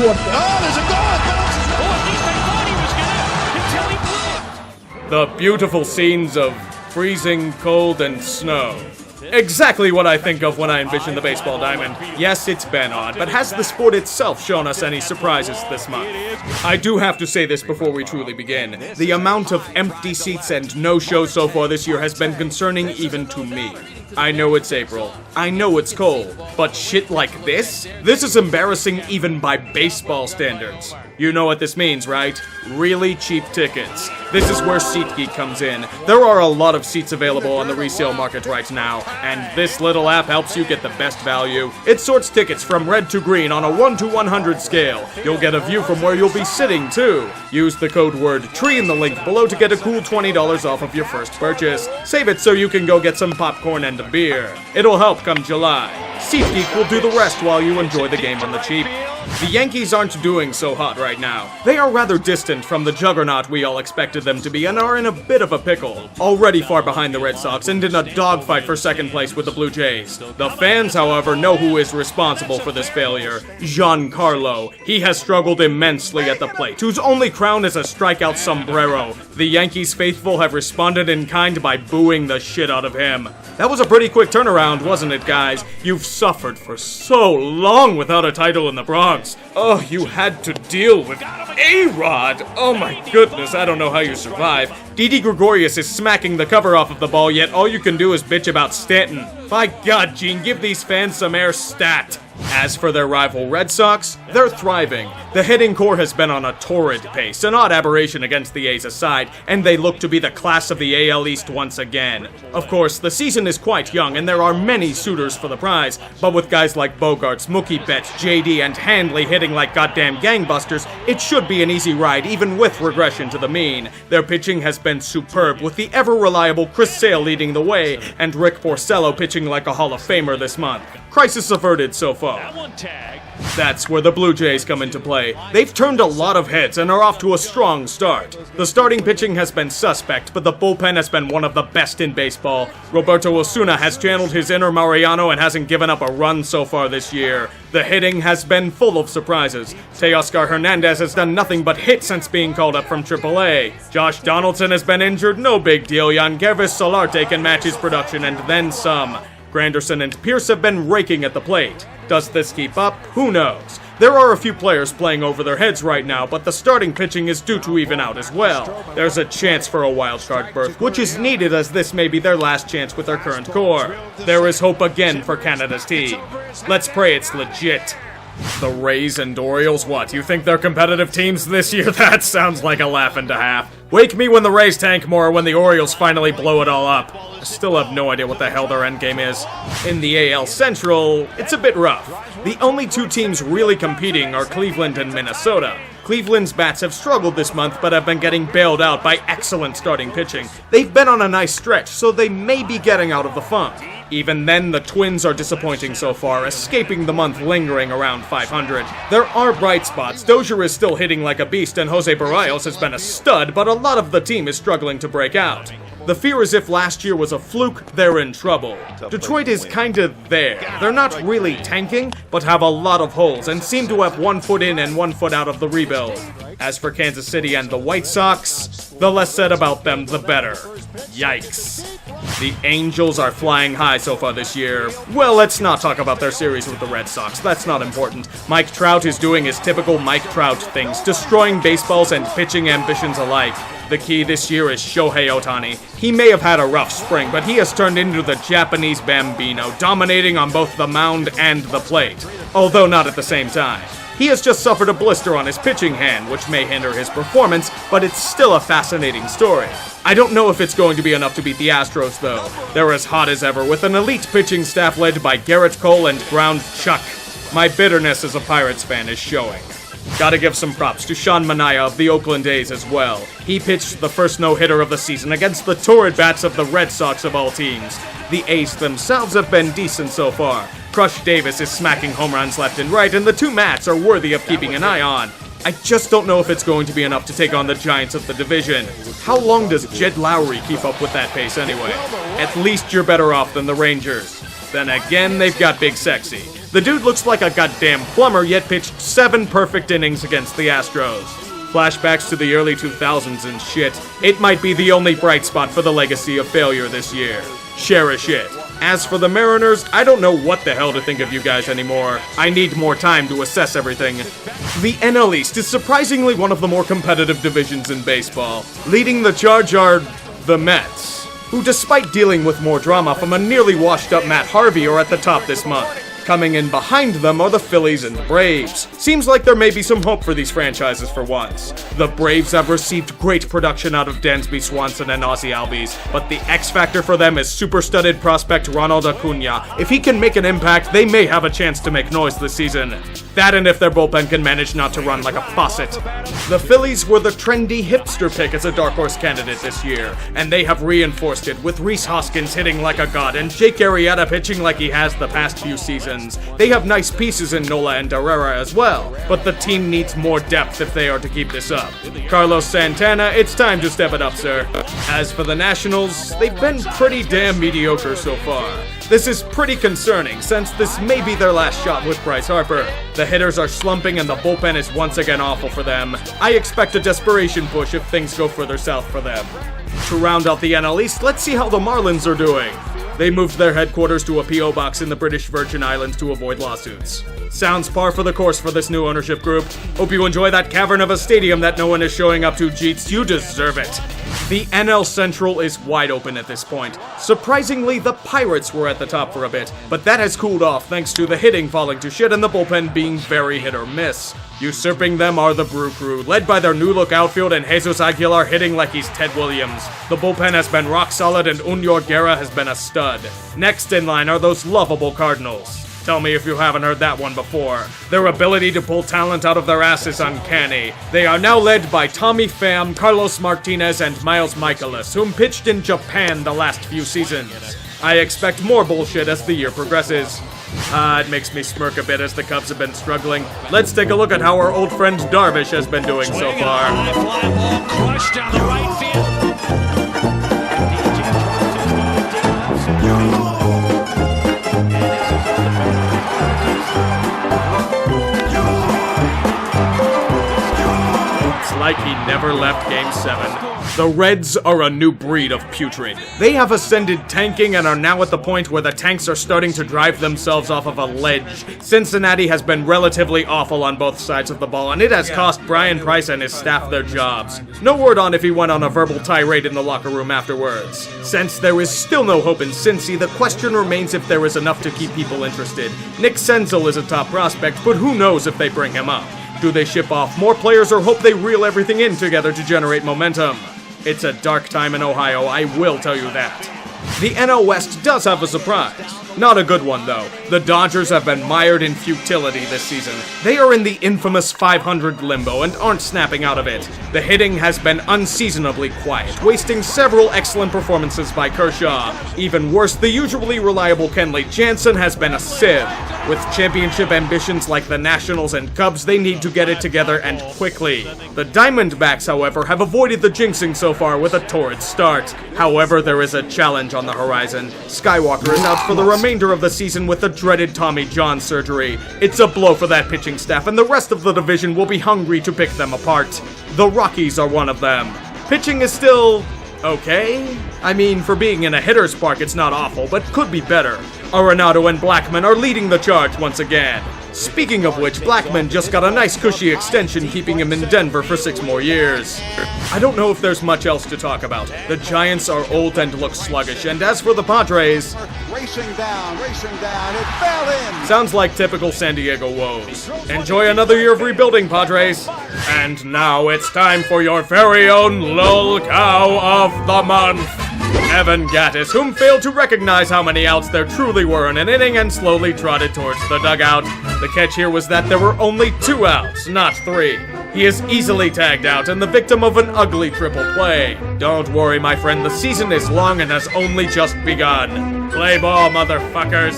Oh, there's a goal! It bounces. Oh, at least I thought he was gonna until he blew it. The beautiful scenes of freezing cold and snow. Exactly what I think of when I envision the baseball diamond. Yes, it's been odd, but has the sport itself shown us any surprises this month? I do have to say this before we truly begin. The amount of empty seats and no-shows so far this year has been concerning even to me. I know it's April. I know it's cold. But shit like this? This is embarrassing even by baseball standards. You know what this means, right? Really cheap tickets. This is where SeatGeek comes in. There are a lot of seats available on the resale market right now, and this little app helps you get the best value. It sorts tickets from red to green on a 1 to 100 scale. You'll get a view from where you'll be sitting, too. Use the code word TREE in the link below to get a cool $20 off of your first purchase. Save it so you can go get some popcorn and a beer. It'll help come July. SeatGeek will do the rest while you enjoy the game on the cheap. The Yankees aren't doing so hot right now. They are rather distant from the juggernaut we all expected them to be and are in a bit of a pickle. Already far behind the Red Sox and in a dogfight for second place with the Bluejays. The fans, however, know who is responsible for this failure. Giancarlo. He has struggled immensely at the plate, whose only crown is a strikeout sombrero. The Yankees faithful have responded in kind by booing the shit out of him. That was a pretty quick turnaround, wasn't it, guys? You've suffered for so long without a title in the Bronx. Oh, you had to deal with A-Rod. Oh my goodness, I don't know how you survive. Didi Gregorius is smacking the cover off of the ball, yet all you can do is bitch about Stanton. By God, Gene, give these fans some air stat. As for their rival Red Sox, they're thriving. The hitting core has been on a torrid pace, an odd aberration against the A's aside, and they look to be the class of the AL East once again. Of course, the season is quite young, and there are many suitors for the prize, but with guys like Bogarts, Mookie Betts, JD, and Handley hitting like goddamn gangbusters, it should be an easy ride even with regression to the mean. Their pitching has been superb, with the ever-reliable Chris Sale leading the way, and Rick Porcello pitching like a Hall of Famer this month. Crisis averted so far. That's where the Blue Jays come into play. They've turned a lot of heads and are off to a strong start. The starting pitching has been suspect, but the bullpen has been one of the best in baseball. Roberto Osuna has channeled his inner Mariano and hasn't given up a run so far this year. The hitting has been full of surprises. Teoscar Hernandez has done nothing but hit since being called up from AAA. Josh Donaldson has been injured, no big deal. Yangervis Solarte can match his production and then some. Granderson and Pierce have been raking at the plate. Does this keep up? Who knows? There are a few players playing over their heads right now, but the starting pitching is due to even out as well. There's a chance for a wildcard berth, which is needed as this may be their last chance with their current core. There is hope again for Canada's team. Let's pray it's legit. The Rays and Orioles, what? You think they're competitive teams this year? That sounds like a laugh and a half. Wake me when the Rays tank more, when the Orioles finally blow it all up. I still have no idea what the hell their endgame is. In the AL Central, it's a bit rough. The only two teams really competing are Cleveland and Minnesota. Cleveland's bats have struggled this month, but have been getting bailed out by excellent starting pitching. They've been on a nice stretch, so they may be getting out of the funk. Even then, the Twins are disappointing so far, escaping the month lingering around 500. There are bright spots. Dozier is still hitting like a beast, and Jose Barrios has been a stud, but a lot of the team is struggling to break out. The fear is if last year was a fluke, they're in trouble. Detroit is kinda there. They're not really tanking, but have a lot of holes, and seem to have 1 foot in and 1 foot out of the rebuild. As for Kansas City and the White Sox, the less said about them, the better. Yikes. The Angels are flying high so far this year. Well, let's not talk about their series with the Red Sox. That's not important. Mike Trout is doing his typical Mike Trout things, destroying baseballs and pitching ambitions alike. The key this year is Shohei Ohtani. He may have had a rough spring, but he has turned into the Japanese Bambino, dominating on both the mound and the plate, although not at the same time. He has just suffered a blister on his pitching hand, which may hinder his performance, but it's still a fascinating story. I don't know if it's going to be enough to beat the Astros, though. They're as hot as ever, with an elite pitching staff led by Garrett Cole and Ground Chuck. My bitterness as a Pirates fan is showing. Gotta give some props to Sean Manaea of the Oakland A's as well. He pitched the first no-hitter of the season against the torrid bats of the Red Sox of all teams. The A's themselves have been decent so far. Crush Davis is smacking home runs left and right, and the two Mats are worthy of keeping an eye on. I just don't know if it's going to be enough to take on the Giants of the division. How long does Jed Lowry keep up with that pace anyway? At least you're better off than the Rangers. Then again, they've got Big Sexy. The dude looks like a goddamn plumber, yet pitched 7 perfect innings against the Astros. Flashbacks to the early 2000s and shit. It might be the only bright spot for the legacy of failure this year. Cherish it. As for the Mariners, I don't know what the hell to think of you guys anymore. I need more time to assess everything. The NL East is surprisingly one of the more competitive divisions in baseball. Leading the charge are the Mets, who despite dealing with more drama from a nearly washed up Matt Harvey are at the top this month. Coming in behind them are the Phillies and the Braves. Seems like there may be some hope for these franchises for once. The Braves have received great production out of Dansby Swanson and Ozzie Albies, but the X factor for them is super-studded prospect Ronald Acuna. If he can make an impact, they may have a chance to make noise this season. That and if their bullpen can manage not to run like a faucet. The Phillies were the trendy hipster pick as a dark horse candidate this year, and they have reinforced it with Rhys Hoskins hitting like a god and Jake Arrieta pitching like he has the past few seasons. They have nice pieces in Nola and Herrera as well, but the team needs more depth if they are to keep this up. Carlos Santana, it's time to step it up, sir. As for the Nationals, they've been pretty damn mediocre so far. This is pretty concerning, since this may be their last shot with Bryce Harper. The hitters are slumping and the bullpen is once again awful for them. I expect a desperation push if things go further south for them. To round out the NL East, let's see how the Marlins are doing. They moved their headquarters to a P.O. box in the British Virgin Islands to avoid lawsuits. Sounds par for the course for this new ownership group. Hope you enjoy that cavern of a stadium that no one is showing up to, Jeets. You deserve it. The NL Central is wide open at this point. Surprisingly, the Pirates were at the top for a bit, but that has cooled off thanks to the hitting falling to shit and the bullpen being very hit or miss. Usurping them are the Brew Crew, led by their new-look outfield and Jesus Aguilar hitting like he's Ted Williams. The bullpen has been rock solid and Unior Guerra has been a stud. Next in line are those lovable Cardinals. Tell me if you haven't heard that one before. Their ability to pull talent out of their ass is uncanny. They are now led by Tommy Pham, Carlos Martinez, and Miles Michaelis, whom pitched in Japan the last few seasons. I expect more bullshit as the year progresses. It makes me smirk a bit as the Cubs have been struggling. Let's take a look at how our old friend Darvish has been doing so far. High fly ball crushed down the right field. It's like he never left Game 7. The Reds are a new breed of putrid. They have ascended tanking and are now at the point where the tanks are starting to drive themselves off of a ledge. Cincinnati has been relatively awful on both sides of the ball, and it has cost Brian Price and his staff their jobs. No word on if he went on a verbal tirade in the locker room afterwards. Since there is still no hope in Cincy, the question remains if there is enough to keep people interested. Nick Senzel is a top prospect, but who knows if they bring him up? Do they ship off more players or hope they reel everything in together to generate momentum? It's a dark time in Ohio, I will tell you that. The NL West does have a surprise. Not a good one, though. The Dodgers have been mired in futility this season. They are in the infamous 500 limbo and aren't snapping out of it. The hitting has been unseasonably quiet, wasting several excellent performances by Kershaw. Even worse, the usually reliable Kenley Jansen has been a sieve. With championship ambitions like the Nationals and Cubs, they need to get it together and quickly. The Diamondbacks, however, have avoided the jinxing so far with a torrid start. However, there is a challenge on the horizon. Skywalker is out for the remainder of the season with the dreaded Tommy John surgery. It's a blow for that pitching staff, and the rest of the division will be hungry to pick them apart. The Rockies are one of them. Pitching is still okay? I mean, for being in a hitter's park, it's not awful, but could be better. Arenado and Blackman are leading the charge once again. Speaking of which, Blackman just got a nice cushy extension keeping him in Denver for 6 more years. I don't know if there's much else to talk about. The Giants are old and look sluggish, and as for the Padres... Racing down, it fell in! Sounds like typical San Diego woes. Enjoy another year of rebuilding, Padres. And now it's time for your very own lol cow of the month. Evan Gattis, whom failed to recognize how many outs there truly were in an inning and slowly trotted towards the dugout. The catch here was that there were only 2 outs, not 3. He is easily tagged out and the victim of an ugly triple play. Don't worry, my friend, the season is long and has only just begun. Play ball, motherfuckers.